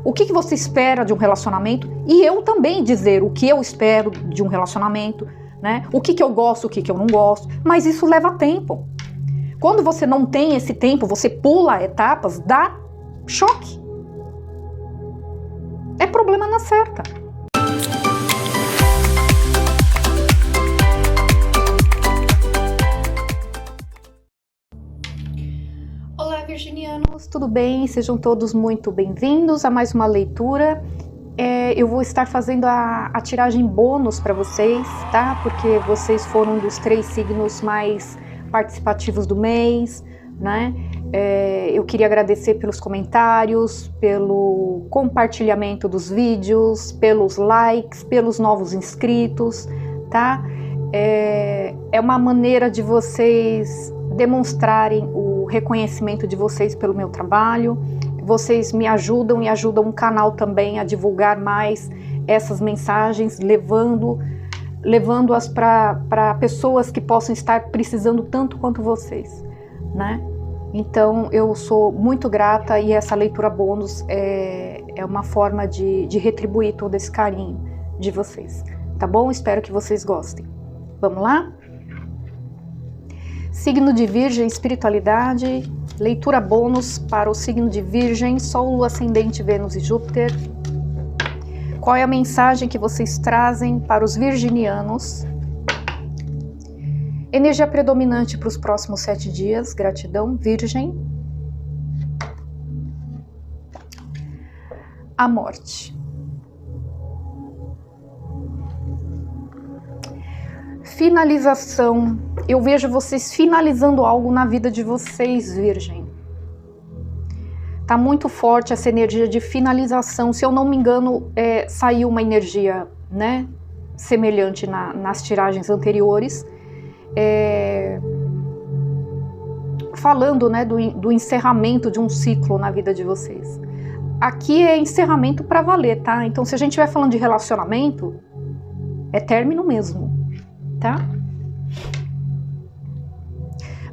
o que você espera de um relacionamento, e eu também dizer o que eu espero de um relacionamento, né? O que eu gosto, o que eu não gosto, mas isso leva tempo. Quando você não tem esse tempo, você pula etapas, dá choque. É problema na certa. Olá, virginianos, tudo bem? Sejam todos muito bem-vindos a mais uma leitura. Eu vou estar fazendo a tiragem bônus para vocês, tá? Porque vocês foram um dos 3 signos mais participativos do mês, né? Eu queria agradecer pelos comentários, pelo compartilhamento dos vídeos, pelos likes, pelos novos inscritos, tá? É uma maneira de vocês demonstrarem o reconhecimento de vocês pelo meu trabalho. Vocês me ajudam e ajudam o canal também a divulgar mais essas mensagens, levando-as para pessoas que possam estar precisando tanto quanto vocês, né? Então eu sou muito grata, e essa leitura bônus é uma forma de retribuir todo esse carinho de vocês, tá bom? Espero que vocês gostem. Vamos lá? Signo de Virgem, espiritualidade, leitura bônus para o signo de Virgem, Sol, Lua, Ascendente, Vênus e Júpiter. Qual é a mensagem que vocês trazem para os virginianos? Energia predominante para os próximos 7 dias, gratidão, Virgem. A morte. Finalização. Eu vejo vocês finalizando algo na vida de vocês, Virgem. Tá muito forte essa energia de finalização. Se eu não me engano, saiu uma energia, né, semelhante nas tiragens anteriores, falando, né, do encerramento de um ciclo na vida de vocês. Aqui é encerramento para valer, tá? Então, se a gente estiver falando de relacionamento, é término mesmo, tá?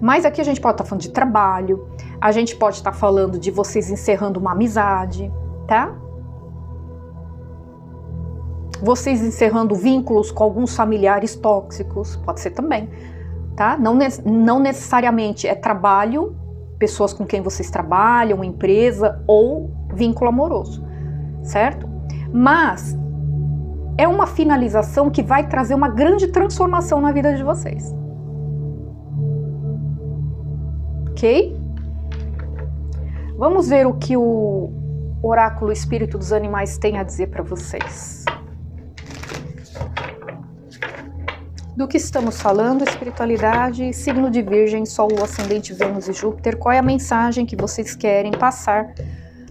Mas aqui a gente pode estar falando de trabalho, a gente pode estar falando de vocês encerrando uma amizade, tá? Vocês encerrando vínculos com alguns familiares tóxicos, pode ser também, tá? Não necessariamente é trabalho, pessoas com quem vocês trabalham, empresa ou vínculo amoroso, certo? Mas é uma finalização que vai trazer uma grande transformação na vida de vocês. Ok? Vamos ver o que o oráculo Espírito dos Animais tem a dizer para vocês. Do que estamos falando? Espiritualidade, signo de Virgem, Sol, Lua, Ascendente, Vênus e Júpiter. Qual é a mensagem que vocês querem passar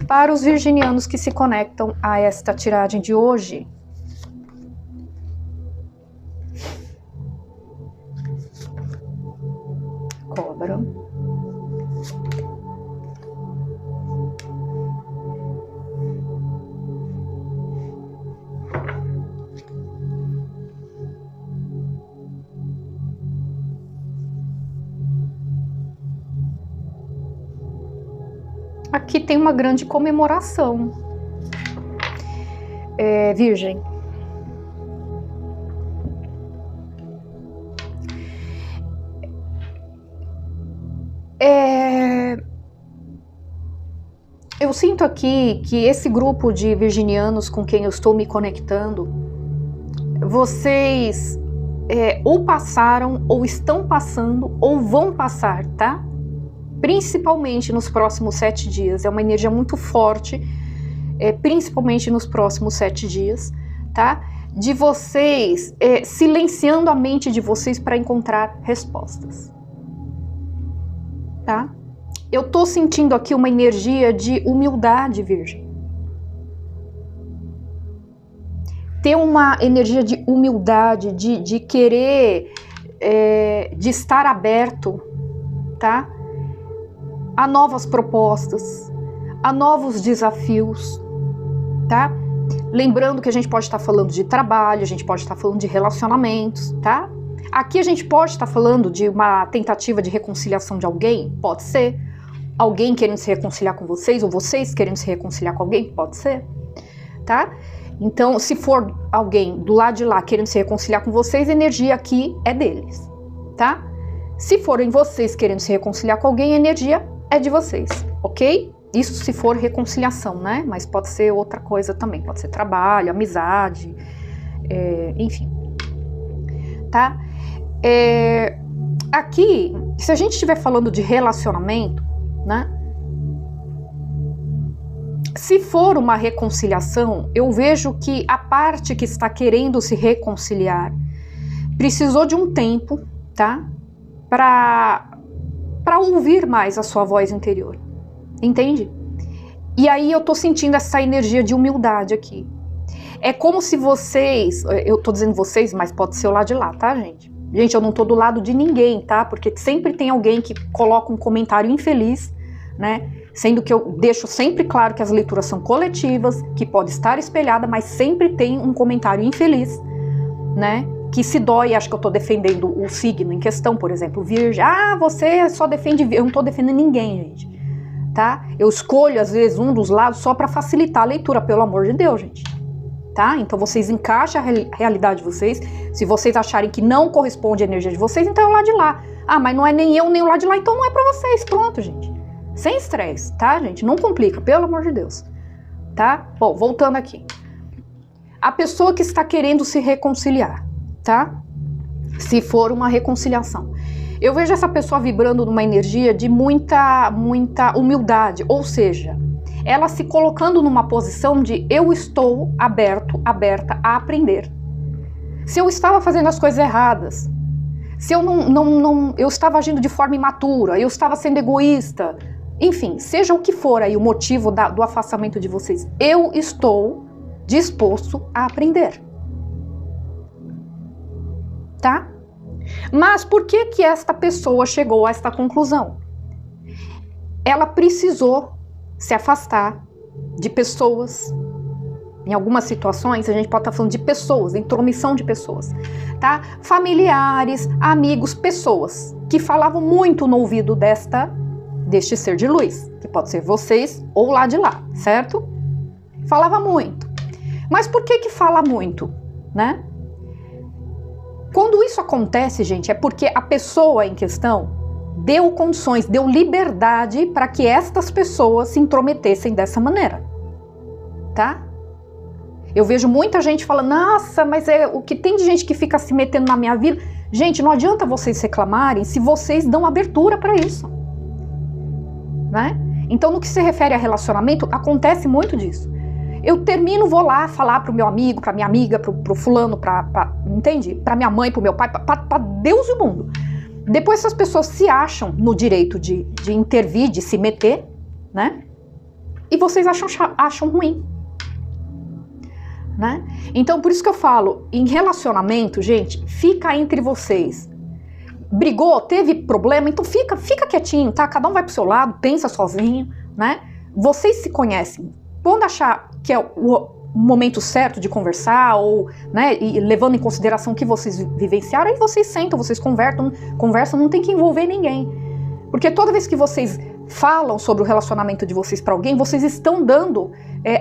para os virginianos que se conectam a esta tiragem de hoje? Cobra. Aqui tem uma grande comemoração, Virgem. Eu sinto aqui que esse grupo de virginianos com quem eu estou me conectando, vocês ou passaram, ou estão passando, ou vão passar, tá? Principalmente nos próximos 7 dias, é uma energia muito forte, principalmente nos próximos 7 dias, tá? De vocês silenciando a mente de vocês para encontrar respostas, tá? Eu tô sentindo aqui uma energia de humildade, Virgem. Ter uma energia de humildade, de querer, de estar aberto, tá? A novas propostas, a novos desafios, tá? Lembrando que a gente pode estar falando de trabalho, a gente pode estar falando de relacionamentos, tá? Aqui a gente pode estar falando de uma tentativa de reconciliação de alguém, pode ser. alguém querendo se reconciliar com vocês, ou vocês querendo se reconciliar com alguém, pode ser, tá? Então, se for alguém do lado de lá querendo se reconciliar com vocês, a energia aqui é deles, tá? Se forem vocês querendo se reconciliar com alguém, a energia é de vocês, ok? Isso se for reconciliação, né? Mas pode ser outra coisa também, pode ser trabalho, amizade, enfim, tá? Aqui, se a gente estiver falando de relacionamento, né? Se for uma reconciliação, eu vejo que a parte que está querendo se reconciliar precisou de um tempo, tá? Para ouvir mais a sua voz interior, entende? E aí eu tô sentindo essa energia de humildade aqui. É como se vocês, eu tô dizendo vocês, mas pode ser o lado de lá, tá, gente? Gente, eu não tô do lado de ninguém, tá? Porque sempre tem alguém que coloca um comentário infeliz, né? Sendo que eu deixo sempre claro que as leituras são coletivas, que pode estar espelhada, mas sempre tem um comentário infeliz, né? Que se dói, acho que eu tô defendendo o signo em questão, por exemplo, Virgem. Ah, você só defende... Eu não tô defendendo ninguém, gente, tá? Eu escolho, às vezes, um dos lados só para facilitar a leitura, pelo amor de Deus, gente. Tá? Então vocês encaixem a realidade de vocês. Se vocês acharem que não corresponde à energia de vocês, então é o lado de lá. Ah, mas não é nem eu nem o lado de lá, então não é pra vocês. Pronto, gente. Sem estresse, tá, gente? Não complica, pelo amor de Deus. Tá? Bom, voltando aqui. A pessoa que está querendo se reconciliar, tá? Se for uma reconciliação. Eu vejo essa pessoa vibrando numa energia de muita humildade, ou seja, ela se colocando numa posição de eu estou aberta a aprender. Se eu estava fazendo as coisas erradas, se eu eu estava agindo de forma imatura, eu estava sendo egoísta, enfim, seja o que for aí o motivo do afastamento de vocês, eu estou disposto a aprender. Tá? Mas por que que esta pessoa chegou a esta conclusão? Ela precisou se afastar de pessoas. Em algumas situações a gente pode estar falando de pessoas, intromissão de pessoas, tá? Familiares, amigos, pessoas que falavam muito no ouvido deste ser de luz, que pode ser vocês ou lá de lá, certo? Falava muito. Mas por que que fala muito, né? Quando isso acontece, gente, é porque a pessoa em questão deu condições, deu liberdade para que estas pessoas se intrometessem dessa maneira, tá? Eu vejo muita gente falando, nossa, mas o que tem de gente que fica se metendo na minha vida. Gente, não adianta vocês reclamarem se vocês dão abertura para isso, né? Então, no que se refere a relacionamento, acontece muito disso. Eu termino, vou lá falar pro meu amigo, pra minha amiga, pro fulano, entende? Pra minha mãe, pro meu pai, pra Deus e o mundo. Depois essas pessoas se acham no direito de intervir, de se meter, né? E vocês acham ruim, né? Então, por isso que eu falo, em relacionamento, gente, fica entre vocês. Brigou, teve problema, então fica quietinho, tá? Cada um vai pro seu lado, pensa sozinho, né? Vocês se conhecem. Quando achar que é o momento certo de conversar, ou, né, e levando em consideração o que vocês vivenciaram, aí vocês sentam, vocês conversam, não tem que envolver ninguém. Porque toda vez que vocês falam sobre o relacionamento de vocês para alguém, vocês estão dando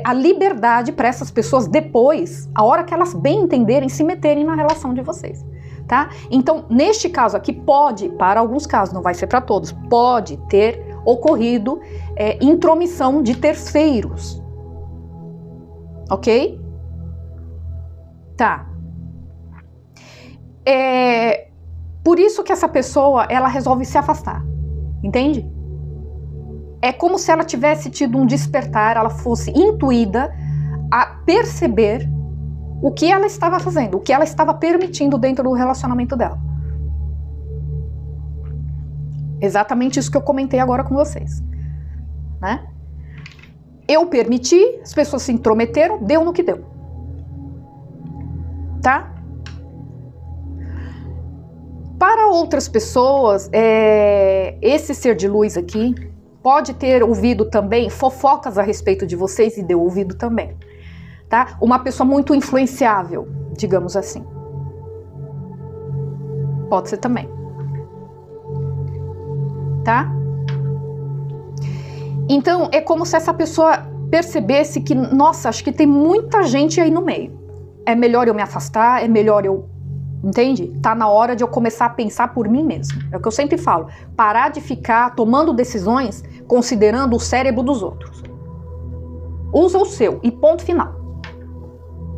a liberdade para essas pessoas depois, a hora que elas bem entenderem, se meterem na relação de vocês, tá? Então, neste caso aqui, pode, para alguns casos, não vai ser para todos, pode ter ocorrido intromissão de terceiros. Ok? Tá. Por isso que essa pessoa, ela resolve se afastar. Entende? É como se ela tivesse tido um despertar, ela fosse intuída a perceber o que ela estava fazendo, o que ela estava permitindo dentro do relacionamento dela. Exatamente isso que eu comentei agora com vocês, né? Eu permiti, as pessoas se intrometeram, deu no que deu. Tá? Para outras pessoas, esse ser de luz aqui pode ter ouvido também fofocas a respeito de vocês e deu ouvido também. Tá? Uma pessoa muito influenciável, digamos assim. Pode ser também. Tá? Então, é como se essa pessoa percebesse que, nossa, acho que tem muita gente aí no meio. É melhor eu me afastar, é melhor eu... Entende? Tá na hora de eu começar a pensar por mim mesmo. É o que eu sempre falo. Parar de ficar tomando decisões considerando o cérebro dos outros. Usa o seu e ponto final.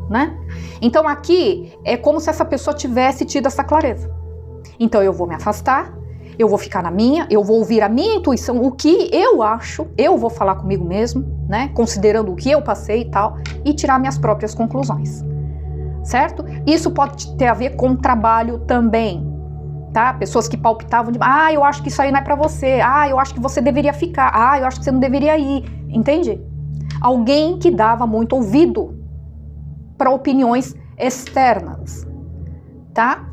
Né? Então aqui é como se essa pessoa tivesse tido essa clareza. Então eu vou me afastar, eu vou ficar na minha, eu vou ouvir a minha intuição, o que eu acho, eu vou falar comigo mesmo, né? Considerando o que eu passei e tal, e tirar minhas próprias conclusões. Certo? Isso pode ter a ver com trabalho também, tá? Pessoas que palpitavam de, eu acho que isso aí não é pra você, eu acho que você deveria ficar, eu acho que você não deveria ir, entende? Alguém que dava muito ouvido para opiniões externas, tá?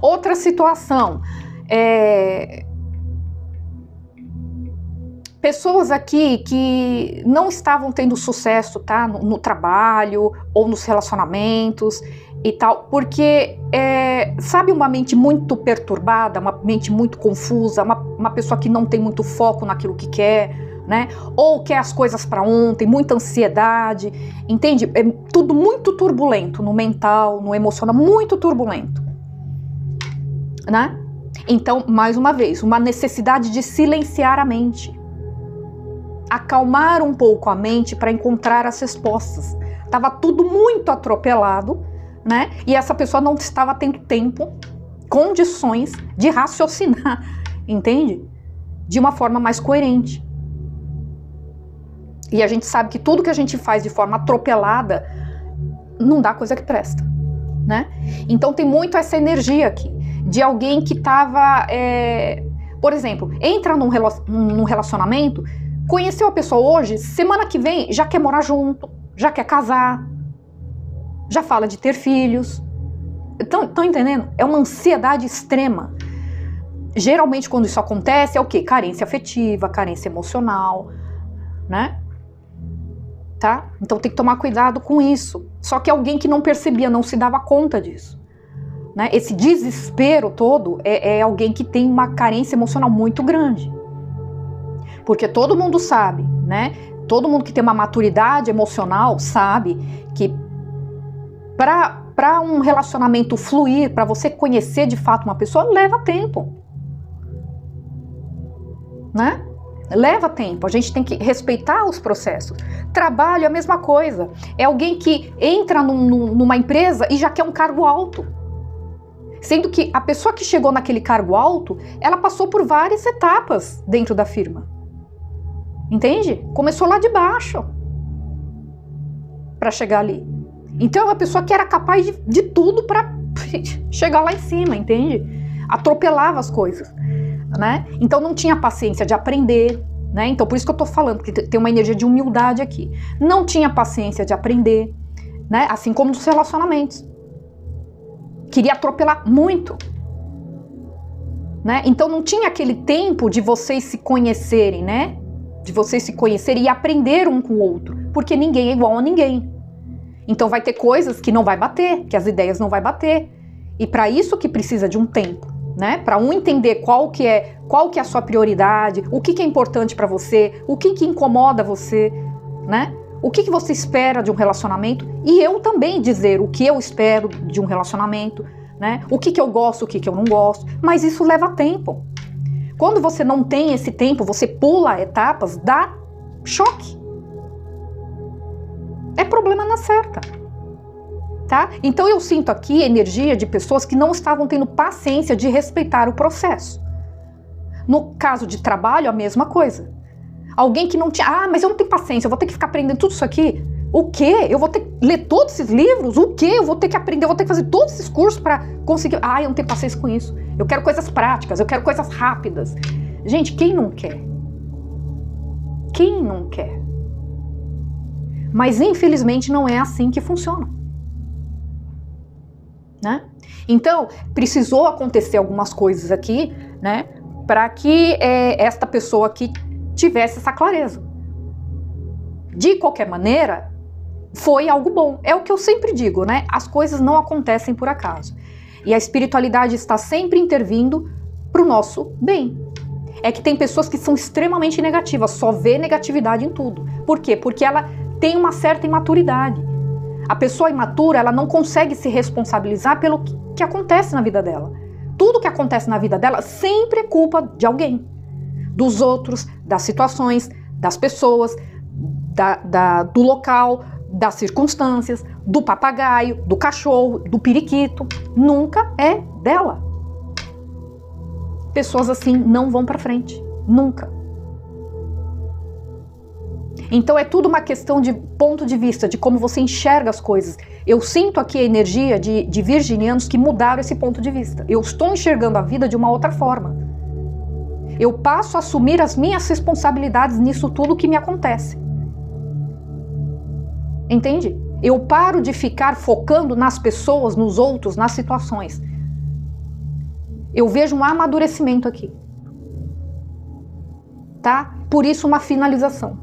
Outra situação, pessoas aqui que não estavam tendo sucesso, tá? No trabalho ou nos relacionamentos e tal, porque, sabe, uma mente muito perturbada, uma mente muito confusa, uma pessoa que não tem muito foco naquilo que quer, né? Ou quer as coisas para ontem, muita ansiedade, entende? É tudo muito turbulento no mental, no emocional, muito turbulento, né? Então, mais uma vez, uma necessidade de silenciar a mente. Acalmar um pouco a mente para encontrar as respostas. Tava tudo muito atropelado, né? E essa pessoa não estava tendo tempo, condições de raciocinar, entende? De uma forma mais coerente. E a gente sabe que tudo que a gente faz de forma atropelada não dá coisa que presta, né? Então tem muito essa energia aqui de alguém que estava, por exemplo, entra num relacionamento. Conheceu a pessoa hoje, semana que vem já quer morar junto, já quer casar, já fala de ter filhos. Estão entendendo? É uma ansiedade extrema. Geralmente quando isso acontece é o quê? Carência afetiva, carência emocional, né? Tá? Então tem que tomar cuidado com isso. Só que alguém que não percebia, não se dava conta disso. Né? Esse desespero todo é alguém que tem uma carência emocional muito grande. Porque todo mundo sabe, né? Todo mundo que tem uma maturidade emocional sabe que para um relacionamento fluir, para você conhecer de fato uma pessoa, leva tempo. Né? Leva tempo, a gente tem que respeitar os processos. Trabalho é a mesma coisa. É alguém que entra numa empresa e já quer um cargo alto. Sendo que a pessoa que chegou naquele cargo alto, ela passou por várias etapas dentro da firma. Entende? Começou lá de baixo para chegar ali. Então é uma pessoa que era capaz de tudo para chegar lá em cima, entende? Atropelava as coisas, né? Então não tinha paciência de aprender, né? Então por isso que eu tô falando, que tem uma energia de humildade aqui. Não tinha paciência de aprender, né? Assim como nos relacionamentos. Queria atropelar muito, né? Então não tinha aquele tempo de vocês se conhecerem, né? De vocês se conhecerem e aprender um com o outro, porque ninguém é igual a ninguém. Então vai ter coisas que não vai bater, que as ideias não vai bater. E para isso que precisa de um tempo, né? Para um entender qual que é a sua prioridade, o que é importante para você, o que incomoda você, né? O que você espera de um relacionamento, e eu também dizer o que eu espero de um relacionamento, né? O que eu gosto, o que eu não gosto, mas isso leva tempo. Quando você não tem esse tempo, você pula etapas, dá choque. É problema na certa, tá? Então eu sinto aqui a energia de pessoas que não estavam tendo paciência de respeitar o processo. No caso de trabalho, a mesma coisa. Alguém que não tinha, mas eu não tenho paciência, eu vou ter que ficar aprendendo tudo isso aqui. O quê? Eu vou ter que ler todos esses livros? O quê? Eu vou ter que aprender, eu vou ter que fazer todos esses cursos para conseguir... eu não tenho paciência com isso. Eu quero coisas práticas, eu quero coisas rápidas. Gente, quem não quer? Quem não quer? Mas infelizmente não é assim que funciona. Né? Então, precisou acontecer algumas coisas aqui, né? Para que esta pessoa aqui tivesse essa clareza. De qualquer maneira, foi algo bom. É o que eu sempre digo, né? As coisas não acontecem por acaso. E a espiritualidade está sempre intervindo para o nosso bem. É que tem pessoas que são extremamente negativas, só vê negatividade em tudo. Por quê? Porque ela tem uma certa imaturidade. A pessoa imatura, ela não consegue se responsabilizar pelo que acontece na vida dela. Tudo que acontece na vida dela sempre é culpa de alguém. Dos outros, das situações, das pessoas, do local, das circunstâncias, do papagaio, do cachorro, do periquito. Nunca é dela. Pessoas assim não vão para frente. Nunca. Então é tudo uma questão de ponto de vista, de como você enxerga as coisas. Eu sinto aqui a energia de virginianos que mudaram esse ponto de vista. Eu estou enxergando a vida de uma outra forma. Eu passo a assumir as minhas responsabilidades nisso tudo que me acontece. Entende? Eu paro de ficar focando nas pessoas, nos outros, nas situações. Eu vejo um amadurecimento aqui. Tá? Por isso uma finalização.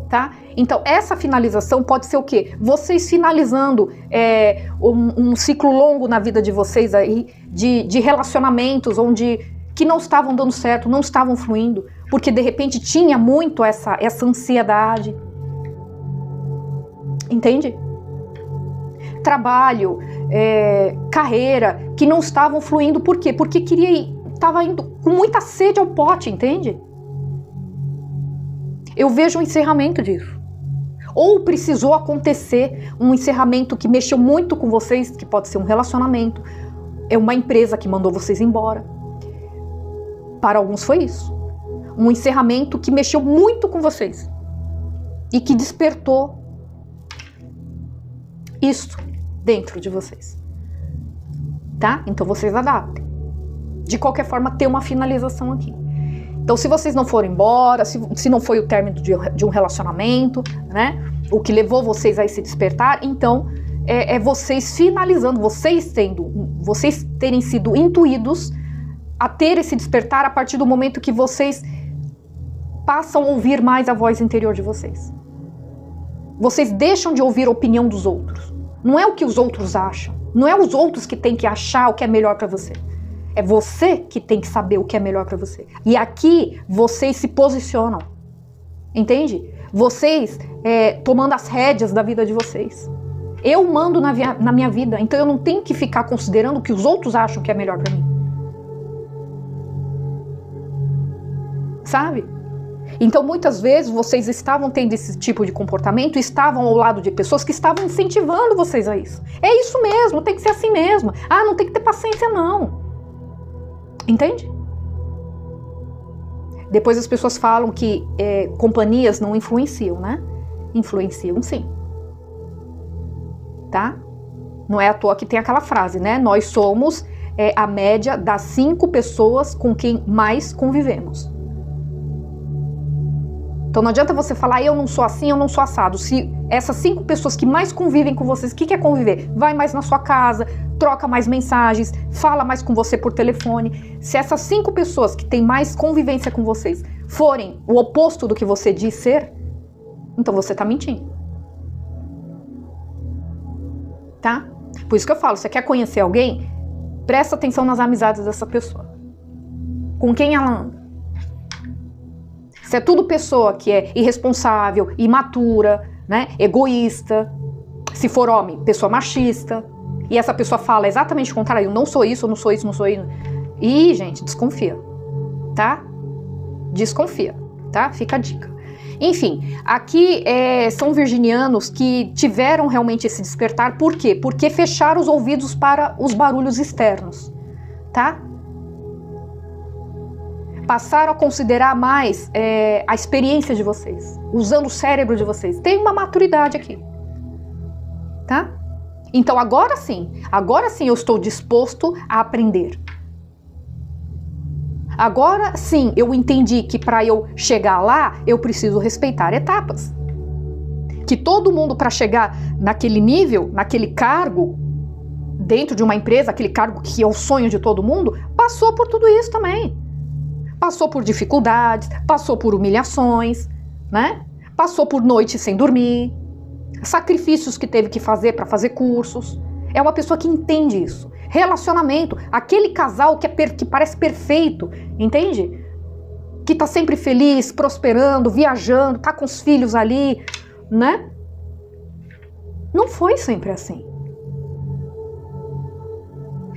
Tá? Então, essa finalização pode ser o quê? Vocês finalizando um ciclo longo na vida de vocês aí, de relacionamentos que não estavam dando certo, não estavam fluindo, porque de repente tinha muito essa ansiedade. Entende? Trabalho, carreira, que não estavam fluindo, por quê? Porque estava indo com muita sede ao pote, entende? Eu vejo um encerramento disso. Ou precisou acontecer um encerramento que mexeu muito com vocês, que pode ser um relacionamento, é uma empresa que mandou vocês embora. Para alguns foi isso. Um encerramento que mexeu muito com vocês e que despertou isso dentro de vocês. Tá? Então vocês adaptem. De qualquer forma, tem uma finalização aqui. Então, se vocês não forem embora, se não foi o término de um relacionamento, né? O que levou vocês a esse despertar, então é vocês finalizando, vocês terem sido intuídos a ter esse despertar a partir do momento que vocês passam a ouvir mais a voz interior de vocês. Vocês deixam de ouvir a opinião dos outros. Não é o que os outros acham. Não é os outros que têm que achar o que é melhor para você. É você que tem que saber o que é melhor para você. E aqui vocês se posicionam. Entende? Vocês tomando as rédeas da vida de vocês. Eu mando na minha vida, então eu não tenho que ficar considerando o que os outros acham que é melhor para mim. Sabe? Então muitas vezes vocês estavam tendo esse tipo de comportamento, estavam ao lado de pessoas que estavam incentivando vocês a isso. É isso mesmo, tem que ser assim mesmo. Ah, não tem que ter paciência não. Entende? Depois as pessoas falam que companhias não influenciam, né? Influenciam sim. Tá? Não é à toa que tem aquela frase, né? Nós somos a média das 5 pessoas com quem mais convivemos. Então não adianta você falar, eu não sou assim, eu não sou assado. Se essas 5 pessoas que mais convivem com vocês, o que é conviver? Vai mais na sua casa, troca mais mensagens, fala mais com você por telefone. Se essas 5 pessoas que têm mais convivência com vocês forem o oposto do que você diz ser, então você está mentindo. Tá? Por isso que eu falo, você quer conhecer alguém? Presta atenção nas amizades dessa pessoa. Com quem ela anda. Se é tudo pessoa que é irresponsável, imatura, né, egoísta, se for homem, pessoa machista, e essa pessoa fala exatamente o contrário, eu não sou isso, eu não sou isso, não sou isso. E, gente, desconfia, tá? Desconfia, tá? Fica a dica. Enfim, aqui são virginianos que tiveram realmente esse despertar, por quê? Porque fecharam os ouvidos para os barulhos externos, tá? Passaram a considerar mais a experiência de vocês, usando o cérebro de vocês. Tem uma maturidade aqui, tá? Então agora sim eu estou disposto a aprender. Agora sim eu entendi que para eu chegar lá, eu preciso respeitar etapas. Que todo mundo para chegar naquele nível, naquele cargo, dentro de uma empresa, aquele cargo que é o sonho de todo mundo, passou por tudo isso também. Passou por dificuldades, passou por humilhações, né? Passou por noites sem dormir, sacrifícios que teve que fazer para fazer cursos. É uma pessoa que entende isso. Relacionamento, aquele casal que parece perfeito, entende? Que tá sempre feliz, prosperando, viajando, tá com os filhos ali, né? Não foi sempre assim.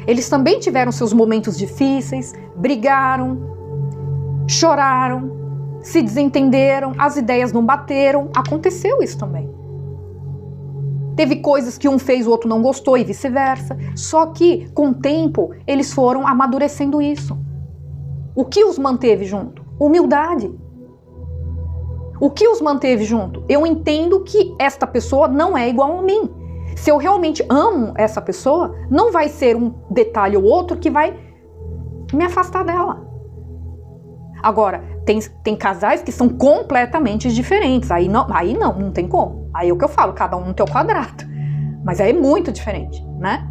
Eles também tiveram seus momentos difíceis, brigaram, choraram, se desentenderam, as ideias não bateram. Aconteceu isso também. Teve coisas que um fez, o outro não gostou e vice-versa. Só que, com o tempo, eles foram amadurecendo isso. O que os manteve junto? Humildade. O que os manteve junto? Eu entendo que esta pessoa não é igual a mim. Se eu realmente amo essa pessoa, não vai ser um detalhe ou outro que vai me afastar dela. Agora, tem casais que são completamente diferentes. Aí não tem como. Aí é o que eu falo, cada um no teu quadrado. Mas aí é muito diferente, né?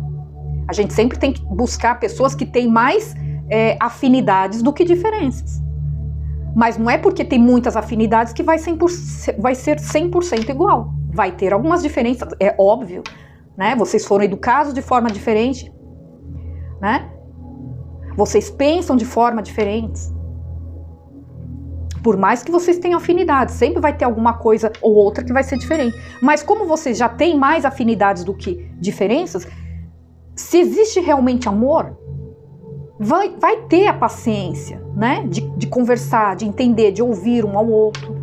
A gente sempre tem que buscar pessoas que têm mais afinidades do que diferenças. Mas não é porque tem muitas afinidades que vai ser 100% igual. Vai ter algumas diferenças, é óbvio, né? Vocês foram educados de forma diferente, né? Vocês pensam de forma diferente. Por mais que vocês tenham afinidades, sempre vai ter alguma coisa ou outra que vai ser diferente. Mas como vocês já têm mais afinidades do que diferenças, se existe realmente amor, vai ter a paciência, né? De conversar, de entender, de ouvir um ao outro,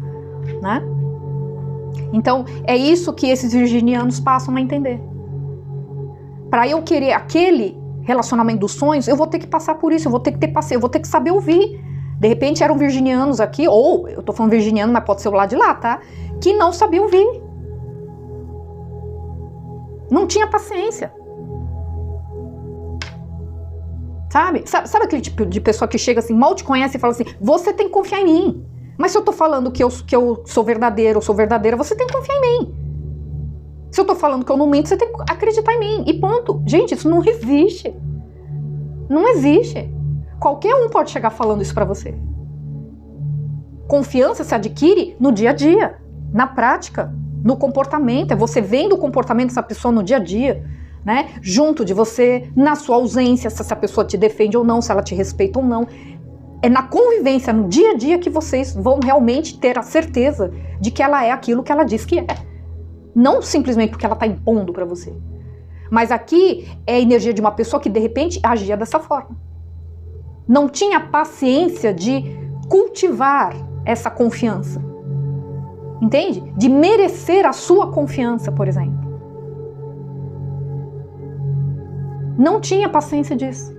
né? Então, é isso que esses virginianos passam a entender. Para eu querer aquele relacionamento dos sonhos, eu vou ter que passar por isso, eu vou ter que ter paciência, eu vou ter que saber ouvir. De repente eram virginianos aqui, ou eu tô falando virginiano, mas pode ser o lado de lá, tá? Que não sabia ouvir. Não tinha paciência. Sabe aquele tipo de pessoa que chega assim, mal te conhece e fala assim, você tem que confiar em mim. Mas se eu tô falando que eu sou verdadeiro, eu sou verdadeira, você tem que confiar em mim. Se eu tô falando que eu não minto, você tem que acreditar em mim. E ponto. Gente, isso não existe. Não existe. Qualquer um pode chegar falando isso pra você. Confiança se adquire no dia a dia, na prática, no comportamento. É você vendo o comportamento dessa pessoa no dia a dia, né? Junto de você, na sua ausência, se essa pessoa te defende ou não, se ela te respeita ou não. É na convivência, no dia a dia, que vocês vão realmente ter a certeza de que ela é aquilo que ela diz que é. Não simplesmente porque ela está impondo para você. Mas aqui é a energia de uma pessoa que de repente agia dessa forma. Não tinha paciência de cultivar essa confiança. Entende? De merecer a sua confiança, por exemplo. Não tinha paciência disso.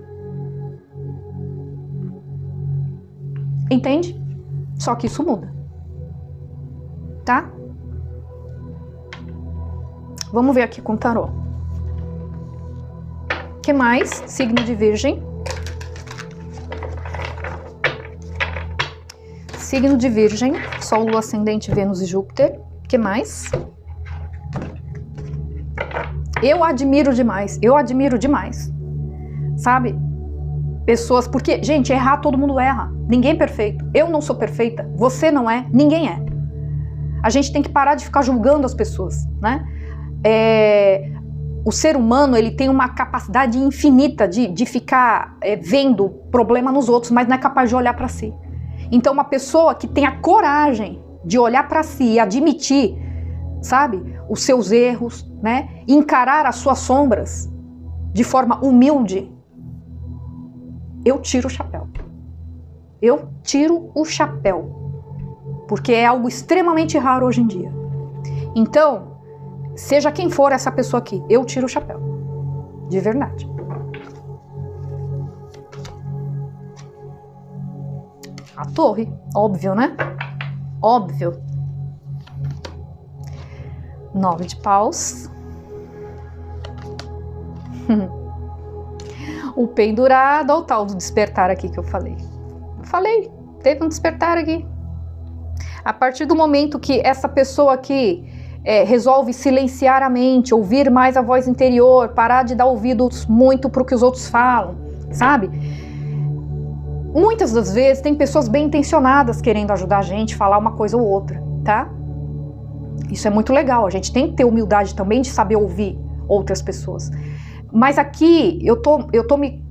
Entende? Só que isso muda. Tá? Vamos ver aqui com o tarô. O que mais? Signo de Virgem. Signo de Virgem, Sol, Lua, Ascendente, Vênus e Júpiter. O que mais? Eu admiro demais. Sabe? Pessoas, porque, gente, errar todo mundo erra. Ninguém é perfeito. Eu não sou perfeita, você não é, ninguém é. A gente tem que parar de ficar julgando as pessoas, né? O ser humano, ele tem uma capacidade infinita de ficar vendo problema nos outros, mas não é capaz de olhar para si. Então, uma pessoa que tem a coragem de olhar para si e admitir, sabe, os seus erros, né, encarar as suas sombras de forma humilde, eu tiro o chapéu. Eu tiro o chapéu. Porque é algo extremamente raro hoje em dia. Então, seja quem for essa pessoa aqui, eu tiro o chapéu. De verdade. A torre, óbvio, né? Óbvio. 9 de paus. O pendurado, olha o tal do despertar aqui que eu falei. Teve um despertar aqui. A partir do momento que essa pessoa aqui resolve silenciar a mente, ouvir mais a voz interior, parar de dar ouvidos muito para o que os outros falam, sabe? Muitas das vezes tem pessoas bem intencionadas querendo ajudar a gente, falar uma coisa ou outra, tá? Isso é muito legal, a gente tem que ter humildade também de saber ouvir outras pessoas. Mas aqui eu tô me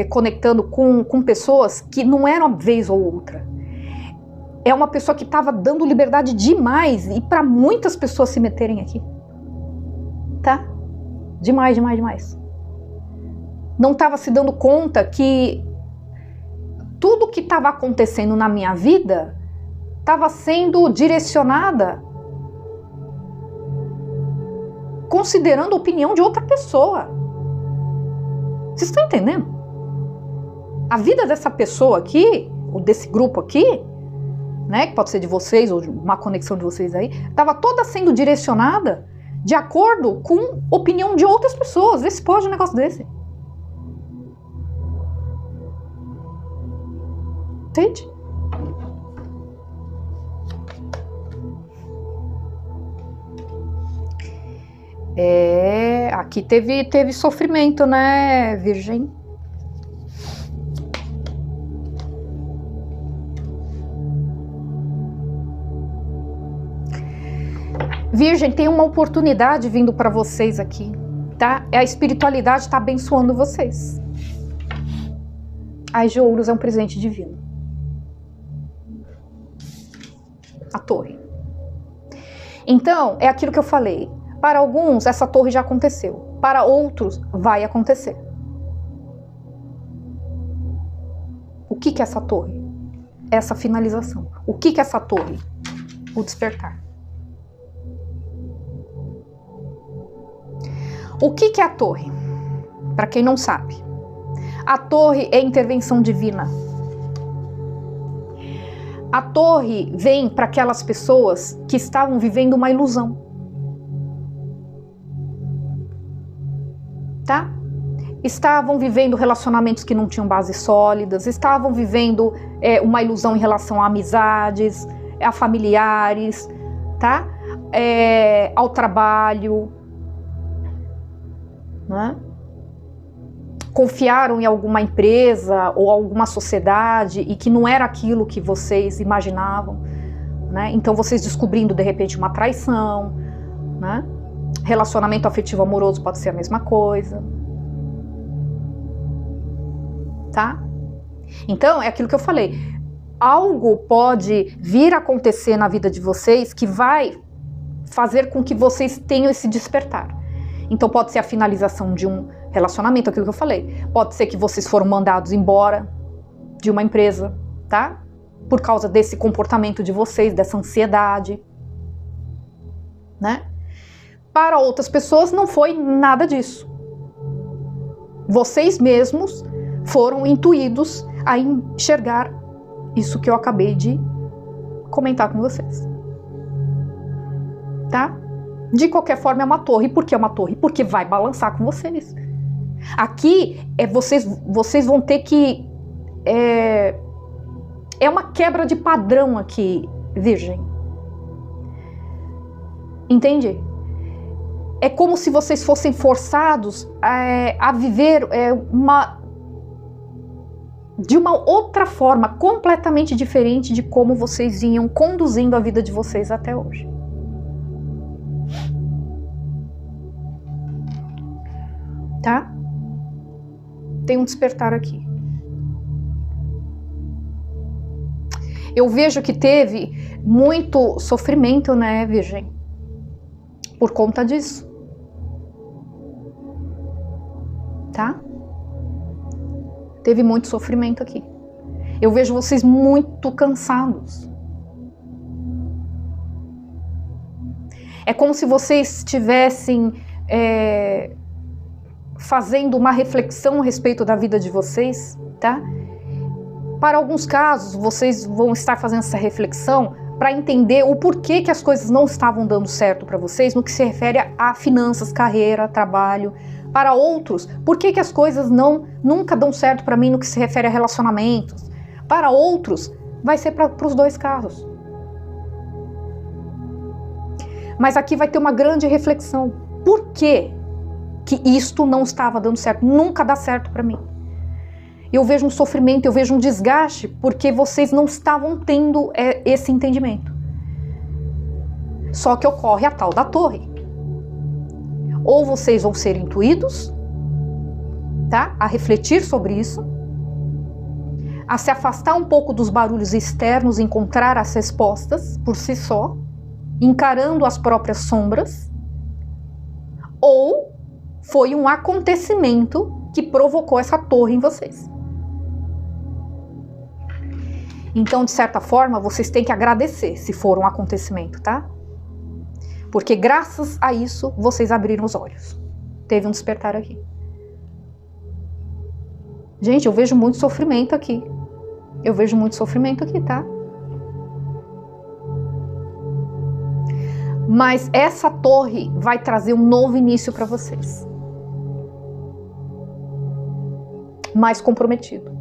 conectando com pessoas que não eram uma vez ou outra. É uma pessoa que estava dando liberdade demais e para muitas pessoas se meterem aqui. Tá? Demais, demais, demais. Não estava se dando conta que tudo que estava acontecendo na minha vida estava sendo direcionada considerando a opinião de outra pessoa. Vocês estão entendendo? A vida dessa pessoa aqui, ou desse grupo aqui, né, que pode ser de vocês ou de uma conexão de vocês aí, estava toda sendo direcionada de acordo com a opinião de outras pessoas. Vê se pode um negócio desse. Entende? Aqui teve sofrimento, né, Virgem? Virgem, tem uma oportunidade vindo para vocês aqui, tá? A espiritualidade está abençoando vocês. Ás de Ouros é um presente divino. A torre. Então, é aquilo que eu falei. Para alguns, essa torre já aconteceu. Para outros, vai acontecer. O que é essa torre? Essa finalização. O que é essa torre? O despertar. O que é a torre? Para quem não sabe, a torre é intervenção divina. A torre vem para aquelas pessoas que estavam vivendo uma ilusão. Tá? Estavam vivendo relacionamentos que não tinham bases sólidas, estavam vivendo uma ilusão em relação a amizades, a familiares, tá? Ao trabalho. Né? Confiaram em alguma empresa ou alguma sociedade e que não era aquilo que vocês imaginavam, né? Então vocês descobrindo de repente uma traição, né? Relacionamento afetivo amoroso pode ser a mesma coisa, tá? Então é aquilo que eu falei, algo pode vir a acontecer na vida de vocês que vai fazer com que vocês tenham esse despertar. Então pode ser a finalização de um relacionamento, aquilo que eu falei. Pode ser que vocês foram mandados embora de uma empresa, tá? Por causa desse comportamento de vocês, dessa ansiedade, né? Para outras pessoas não foi nada disso. Vocês mesmos foram intuídos a enxergar isso que eu acabei de comentar com vocês. Tá? De qualquer forma é uma torre. Por que é uma torre? Porque vai balançar com vocês. Aqui vocês vão ter que... É uma quebra de padrão aqui, Virgem. Entende? É como se vocês fossem forçados a viver de uma outra forma, completamente diferente de como vocês vinham conduzindo a vida de vocês até hoje. Tá? Tem um despertar aqui. Eu vejo que teve muito sofrimento, né, Virgem? Por conta disso. Tá? Teve muito sofrimento aqui. Eu vejo vocês muito cansados. É como se vocês estivessem fazendo uma reflexão a respeito da vida de vocês, tá? Para alguns casos, vocês vão estar fazendo essa reflexão para entender o porquê que as coisas não estavam dando certo para vocês no que se refere a finanças, carreira, trabalho. Para outros, por que as coisas nunca dão certo para mim no que se refere a relacionamentos. Para outros, vai ser para os dois casos. Mas aqui vai ter uma grande reflexão. Por que isto não estava dando certo? Nunca dá certo para mim. Eu vejo um sofrimento, eu vejo um desgaste, porque vocês não estavam tendo esse entendimento. Só que ocorre a tal da torre. Ou vocês vão ser intuídos, tá? A refletir sobre isso, a se afastar um pouco dos barulhos externos e encontrar as respostas por si só, encarando as próprias sombras, ou foi um acontecimento que provocou essa torre em vocês. Então, de certa forma, vocês têm que agradecer se for um acontecimento, tá? Porque graças a isso, vocês abriram os olhos. Teve um despertar aqui. Gente, eu vejo muito sofrimento aqui. Eu vejo muito sofrimento aqui, tá? Mas essa torre vai trazer um novo início para vocês. Mais comprometido.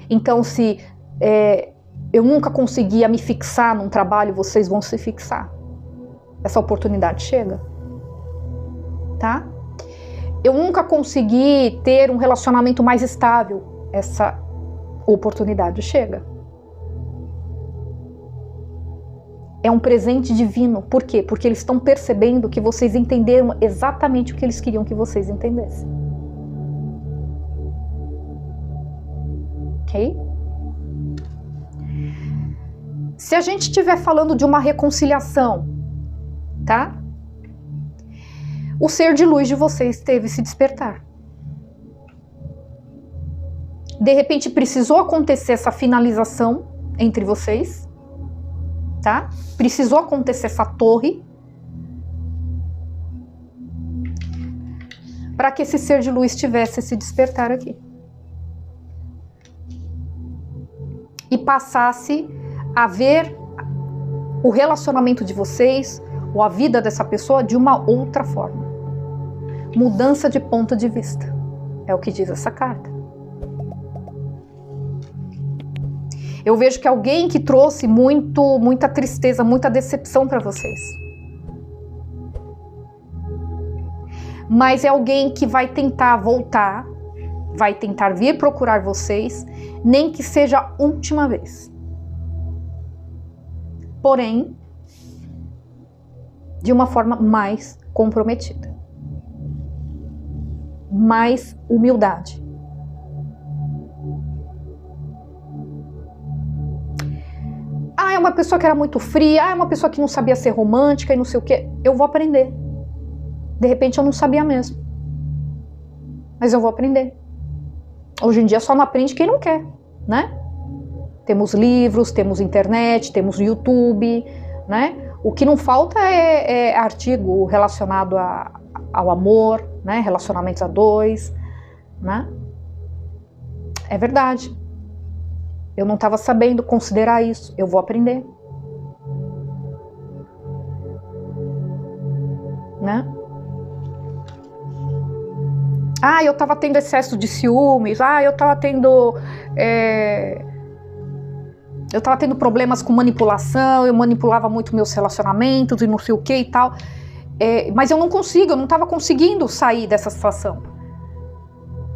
Então, se eu nunca conseguia me fixar num trabalho, vocês vão se fixar. Essa oportunidade chega. Tá? Eu nunca consegui ter um relacionamento mais estável. Essa oportunidade chega. É um presente divino. Por quê? Porque eles estão percebendo que vocês entenderam exatamente o que eles queriam que vocês entendessem. Ok? Se a gente estiver falando de uma reconciliação, tá? O ser de luz de vocês teve se despertar. De repente precisou acontecer essa finalização entre vocês, tá? Precisou acontecer essa torre para que esse ser de luz tivesse esse despertar aqui. E passasse a ver o relacionamento de vocês ou a vida dessa pessoa de uma outra forma. Mudança de ponto de vista. É o que diz essa carta. Eu vejo que alguém que trouxe muita tristeza, muita decepção para vocês. Mas é alguém que vai tentar voltar, vai tentar vir procurar vocês, nem que seja a última vez. Porém, de uma forma mais comprometida. Mais humildade. Ah, é uma pessoa que era muito fria, é uma pessoa que não sabia ser romântica e não sei o quê. Eu vou aprender. De repente eu não sabia mesmo. Mas eu vou aprender. Hoje em dia só não aprende quem não quer, né? Temos livros, temos internet, temos YouTube, né? O que não falta é artigo relacionado ao amor, né? Relacionamentos a dois, né? É verdade. Eu não estava sabendo considerar isso. Eu vou aprender. Né? Ah, eu estava tendo excesso de ciúmes. Ah, eu estava tendo... Eu estava tendo problemas com manipulação, eu manipulava muito meus relacionamentos e não sei o que e tal. Mas eu não estava conseguindo sair dessa situação.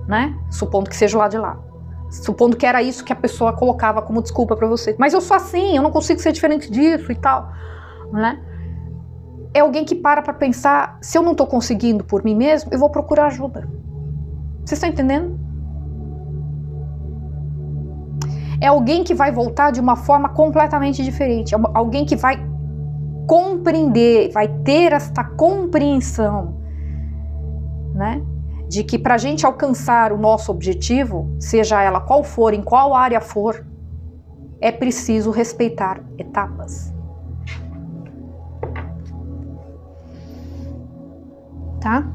Né? Supondo que seja o lado de lá. Supondo que era isso que a pessoa colocava como desculpa para vocês. Mas eu sou assim, eu não consigo ser diferente disso e tal. Né? É alguém que para pensar, se eu não estou conseguindo por mim mesmo, eu vou procurar ajuda. Vocês estão entendendo? É alguém que vai voltar de uma forma completamente diferente. É alguém que vai compreender, vai ter esta compreensão, né? De que para a gente alcançar o nosso objetivo, seja ela qual for, em qual área for, é preciso respeitar etapas. Tá?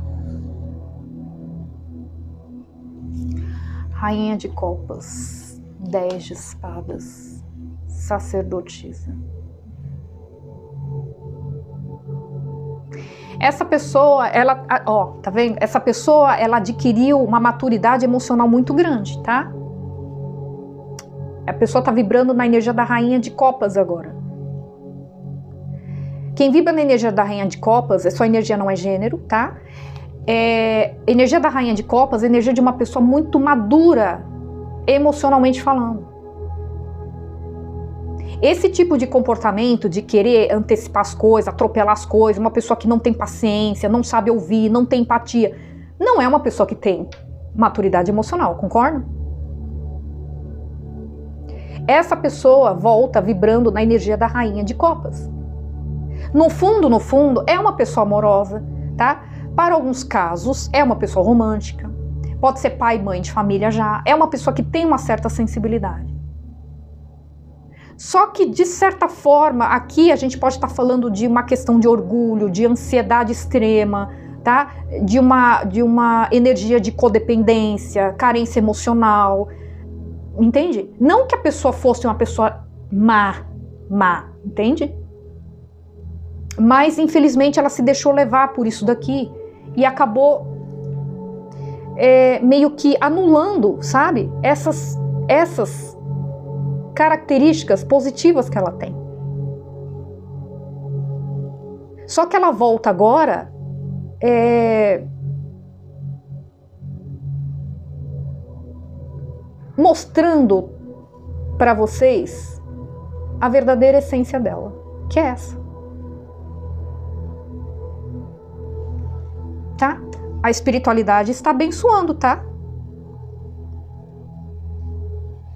Rainha de Copas, 10 de Espadas, Sacerdotisa. Essa pessoa, ela, ó, tá vendo? Essa pessoa, ela adquiriu uma maturidade emocional muito grande, tá? A pessoa tá vibrando na energia da Rainha de Copas agora. Quem vibra na energia da Rainha de Copas, sua energia não é gênero, tá? Energia da Rainha de Copas é energia de uma pessoa muito madura, emocionalmente falando. Esse tipo de comportamento de querer antecipar as coisas, atropelar as coisas, uma pessoa que não tem paciência, não sabe ouvir, não tem empatia, não é uma pessoa que tem maturidade emocional, concorda? Essa pessoa volta vibrando na energia da rainha de copas. No fundo, é uma pessoa amorosa, tá? Para alguns casos, é uma pessoa romântica. Pode ser pai e mãe de família já. É uma pessoa que tem uma certa sensibilidade. Só que, de certa forma, aqui a gente pode estar falando de uma questão de orgulho, de ansiedade extrema, tá? De uma energia de codependência, carência emocional. Entende? Não que a pessoa fosse uma pessoa má, entende? Mas, infelizmente, ela se deixou levar por isso daqui e acabou meio que anulando, sabe? Essas características positivas que ela tem. Só que ela volta agora mostrando para vocês a verdadeira essência dela, que é essa. Tá? A espiritualidade está abençoando, tá?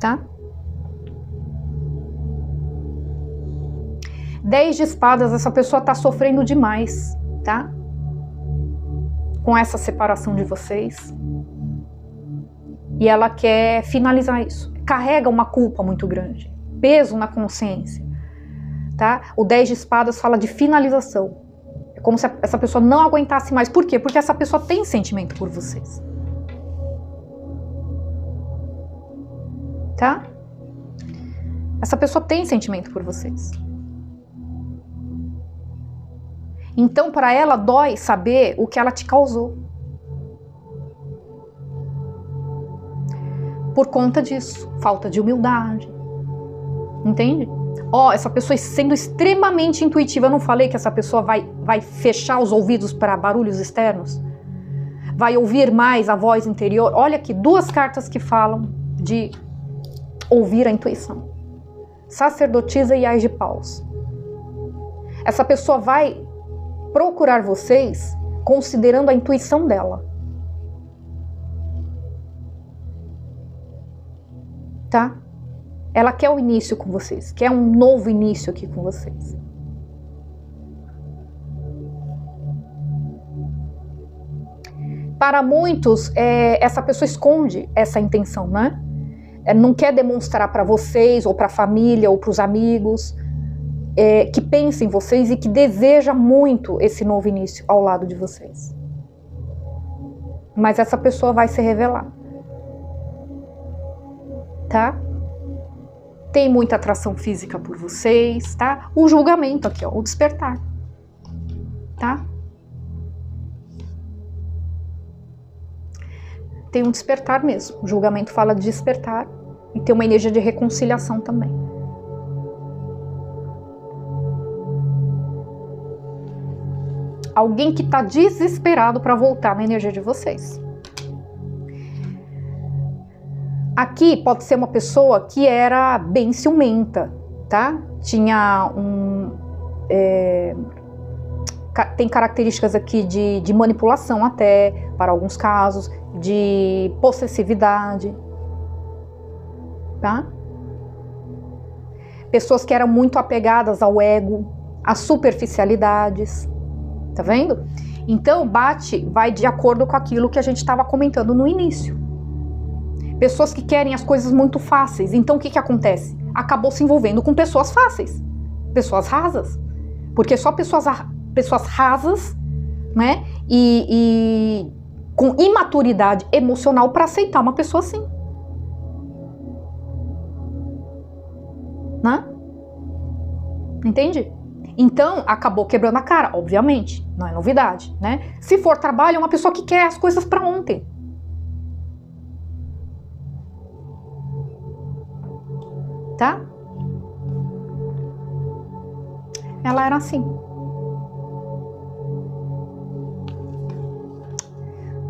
Tá? 10 de espadas, essa pessoa está sofrendo demais, tá? Com essa separação de vocês. E ela quer finalizar isso. Carrega uma culpa muito grande. Peso na consciência. Tá? O 10 de espadas fala de finalização. É como se essa pessoa não aguentasse mais. Por quê? Porque essa pessoa tem sentimento por vocês. Tá? Essa pessoa tem sentimento por vocês. Então, para ela, dói saber o que ela te causou. Por conta disso. Falta de humildade. Entende? Essa pessoa sendo extremamente intuitiva. Eu não falei que essa pessoa vai fechar os ouvidos para barulhos externos? Vai ouvir mais a voz interior? Olha aqui, 2 cartas que falam de ouvir a intuição. Sacerdotisa e Ás de Paus. Essa pessoa vai procurar vocês considerando a intuição dela. Tá? Ela quer o início com vocês, quer um novo início aqui com vocês. Para muitos, essa pessoa esconde essa intenção, né? Não quer demonstrar para vocês, ou para a família, ou para os amigos, que pensa em vocês e que deseja muito esse novo início ao lado de vocês. Mas essa pessoa vai se revelar. Tá? Tem muita atração física por vocês, tá? O julgamento aqui, ó, o despertar. Tá? Tem um despertar mesmo. O julgamento fala de despertar e tem uma energia de reconciliação também. Alguém que está desesperado para voltar na energia de vocês. Aqui pode ser uma pessoa que era bem ciumenta, tá? Tinha tem características aqui de manipulação até, para alguns casos, de possessividade, tá? Pessoas que eram muito apegadas ao ego, às superficialidades, tá vendo? Então, vai de acordo com aquilo que a gente estava comentando no início. Pessoas que querem as coisas muito fáceis. Então, o que acontece? Acabou se envolvendo com pessoas fáceis, pessoas rasas. Porque só pessoas rasas, né? E com imaturidade emocional para aceitar uma pessoa assim. Né? Entende? Então, acabou quebrando a cara, obviamente. Não é novidade, né? Se for trabalho, é uma pessoa que quer as coisas para ontem. Tá? Ela era assim.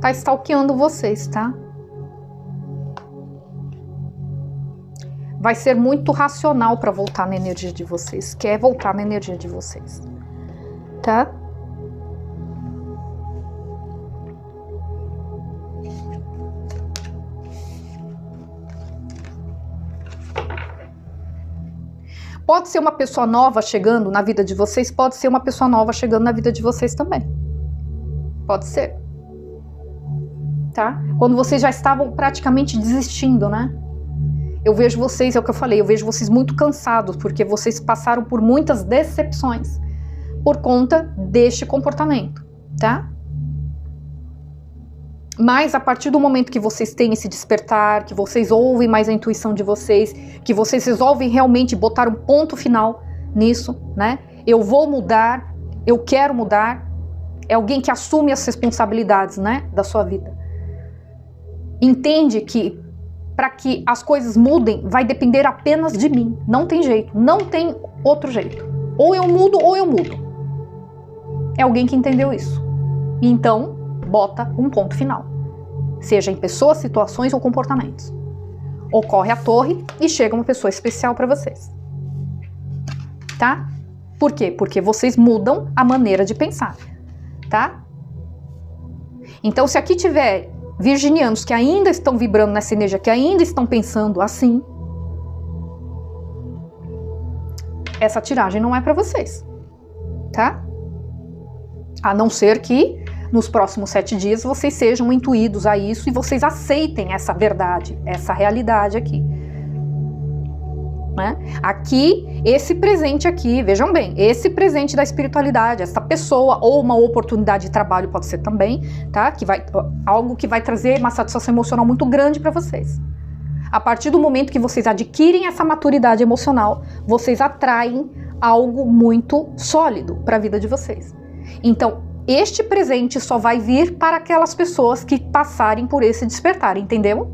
Tá stalkeando vocês, tá? Vai ser muito racional para voltar na energia de vocês. Quer voltar na energia de vocês. Tá? Pode ser uma pessoa nova chegando na vida de vocês, pode ser uma pessoa nova chegando na vida de vocês também. Pode ser. Tá? Quando vocês já estavam praticamente desistindo, né? Eu vejo vocês, é o que eu falei, eu vejo vocês muito cansados, porque vocês passaram por muitas decepções por conta deste comportamento, tá? Mas a partir do momento que vocês têm esse despertar, que vocês ouvem mais a intuição de vocês, que vocês resolvem realmente botar um ponto final nisso, né? Eu vou mudar, eu quero mudar. É alguém que assume as responsabilidades, né, da sua vida. Entende que para que as coisas mudem, vai depender apenas de mim. Não tem jeito, não tem outro jeito. Ou eu mudo ou eu mudo. É alguém que entendeu isso. Então, bota um ponto final. Seja em pessoas, situações ou comportamentos. Ocorre a torre e chega uma pessoa especial para vocês. Tá? Por quê? Porque vocês mudam a maneira de pensar. Tá? Então, se aqui tiver virginianos que ainda estão vibrando nessa energia, que ainda estão pensando assim, essa tiragem não é para vocês. Tá? A não ser que nos próximos 7 dias vocês sejam intuídos a isso e vocês aceitem essa verdade, essa realidade aqui. Né? Aqui, esse presente aqui, vejam bem, esse presente da espiritualidade, essa pessoa ou uma oportunidade de trabalho pode ser também, tá? Algo que vai trazer uma satisfação emocional muito grande para vocês. A partir do momento que vocês adquirem essa maturidade emocional, vocês atraem algo muito sólido para a vida de vocês. Então, este presente só vai vir para aquelas pessoas que passarem por esse despertar, entendeu?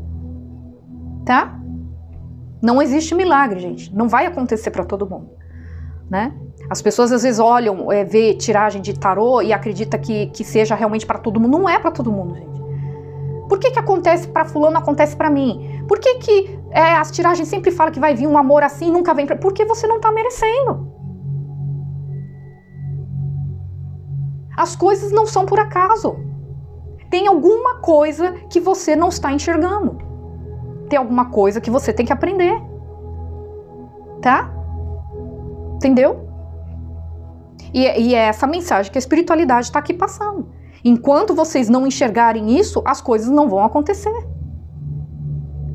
Tá? Não existe milagre, gente. Não vai acontecer para todo mundo, né? As pessoas às vezes olham, vê tiragem de tarô e acreditam que seja realmente para todo mundo. Não é para todo mundo, gente. Por que acontece para fulano, acontece para mim? Por que as tiragens sempre falam que vai vir um amor assim e nunca vem? Porque você não está merecendo. As coisas não são por acaso. Tem alguma coisa que você não está enxergando. Tem alguma coisa que você tem que aprender. Tá? Entendeu? E é essa mensagem que a espiritualidade está aqui passando. Enquanto vocês não enxergarem isso, as coisas não vão acontecer.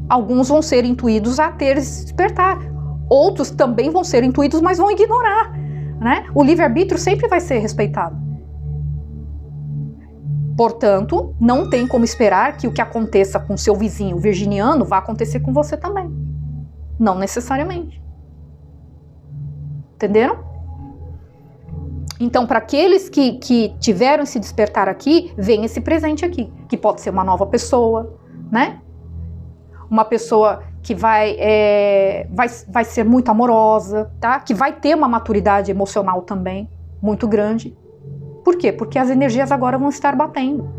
Alguns vão ser intuídos a ter esse despertar. Outros também vão ser intuídos, mas vão ignorar. Né? O livre-arbítrio sempre vai ser respeitado. Portanto, não tem como esperar que o que aconteça com seu vizinho virginiano vá acontecer com você também. Não necessariamente. Entenderam? Então, para aqueles que tiveram esse despertar aqui, vem esse presente aqui, que pode ser uma nova pessoa, né? Uma pessoa que vai ser muito amorosa, tá? Que vai ter uma maturidade emocional também, muito grande. Por quê? Porque as energias agora vão estar batendo.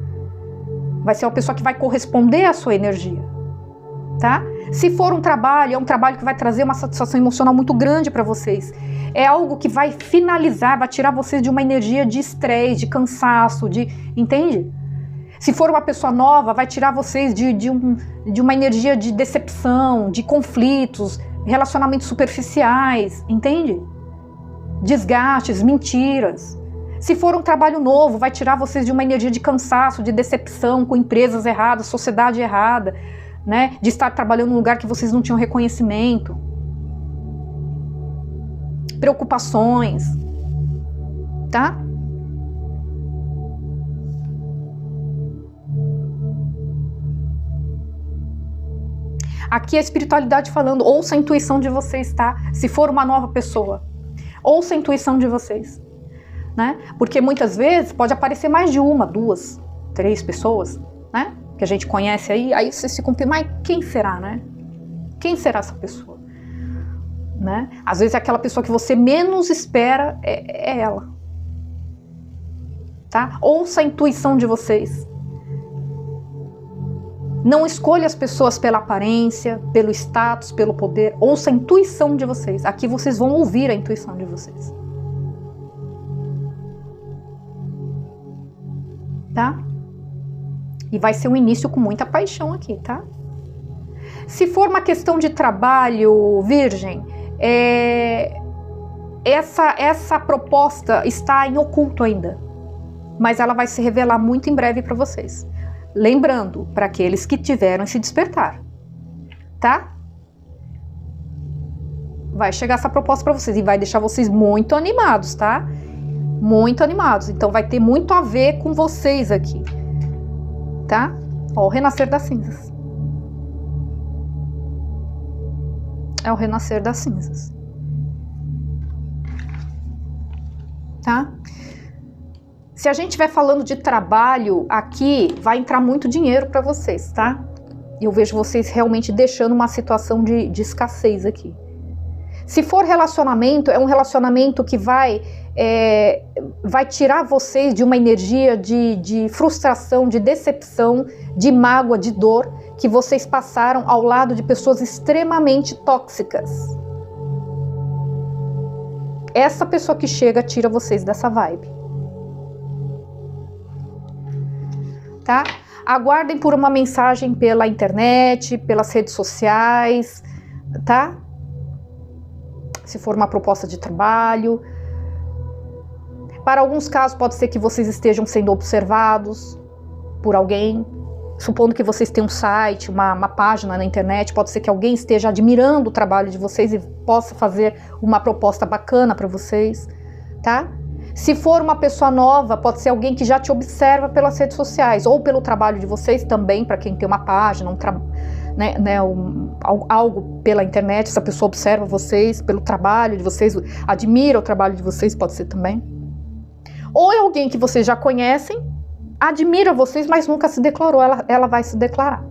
Vai ser uma pessoa que vai corresponder à sua energia, tá? Se for um trabalho, é um trabalho que vai trazer uma satisfação emocional muito grande para vocês. É algo que vai finalizar, vai tirar vocês de uma energia de estresse, de cansaço, entende? Se for uma pessoa nova, vai tirar vocês de uma energia de decepção, de conflitos, relacionamentos superficiais, entende? Desgastes, mentiras. Se for um trabalho novo, vai tirar vocês de uma energia de cansaço, de decepção com empresas erradas, sociedade errada, né? De estar trabalhando num lugar que vocês não tinham reconhecimento. Preocupações, tá? Aqui a espiritualidade falando, ouça a intuição de vocês, tá? Se for uma nova pessoa, ouça a intuição de vocês. Né? Porque muitas vezes pode aparecer mais de uma, 2, 3 pessoas, né? Que a gente conhece aí você se cumpre, mas quem será, né? Quem será essa pessoa? Né? Às vezes é aquela pessoa que você menos espera, é ela. Tá? Ouça a intuição de vocês. Não escolha as pessoas pela aparência, pelo status, pelo poder. Ouça a intuição de vocês. Aqui vocês vão ouvir a intuição de vocês. Tá? E vai ser um início com muita paixão aqui, tá? Se for uma questão de trabalho, Virgem, essa proposta está em oculto ainda, mas ela vai se revelar muito em breve para vocês. Lembrando, para aqueles que tiveram esse despertar, tá? Vai chegar essa proposta para vocês e vai deixar vocês muito animados, tá? Muito animados. Então vai ter muito a ver com vocês aqui, tá? Ó, o renascer das cinzas. É o renascer das cinzas. Tá? Se a gente estiver falando de trabalho aqui, vai entrar muito dinheiro para vocês, tá? Eu vejo vocês realmente deixando uma situação de escassez aqui. Se for relacionamento, é um relacionamento que vai tirar vocês de uma energia de frustração, de decepção, de mágoa, de dor, que vocês passaram ao lado de pessoas extremamente tóxicas. Essa pessoa que chega tira vocês dessa vibe. Tá? Aguardem por uma mensagem pela internet, pelas redes sociais, tá? Se for uma proposta de trabalho. Para alguns casos pode ser que vocês estejam sendo observados por alguém. Supondo que vocês têm um site, uma página na internet, pode ser que alguém esteja admirando o trabalho de vocês e possa fazer uma proposta bacana para vocês, tá? Se for uma pessoa nova, pode ser alguém que já te observa pelas redes sociais ou pelo trabalho de vocês também, para quem tem uma página, algo pela internet, essa pessoa observa vocês pelo trabalho de vocês, admira o trabalho de vocês, pode ser também. Ou é alguém que vocês já conhecem, admira vocês, mas nunca se declarou, ela vai se declarar.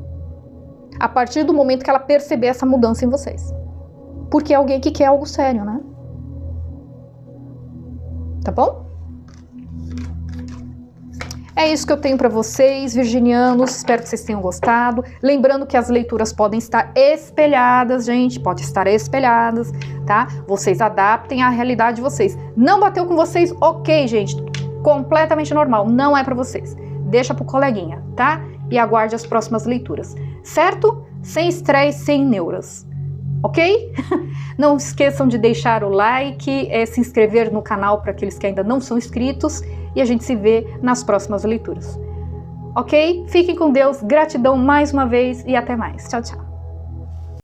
A partir do momento que ela perceber essa mudança em vocês. Porque é alguém que quer algo sério, né? Tá bom? É isso que eu tenho para vocês, virginianos. Espero que vocês tenham gostado. Lembrando que as leituras podem estar espelhadas, gente. Pode estar espelhadas, tá? Vocês adaptem à realidade de vocês. Não bateu com vocês? Ok, gente. Completamente normal. Não é para vocês. Deixa pro coleguinha, tá? E aguarde as próximas leituras. Certo? Sem estresse, sem neuras. Ok? Não esqueçam de deixar o like, se inscrever no canal para aqueles que ainda não são inscritos e a gente se vê nas próximas leituras. Ok? Fiquem com Deus, gratidão mais uma vez e até mais. Tchau, tchau.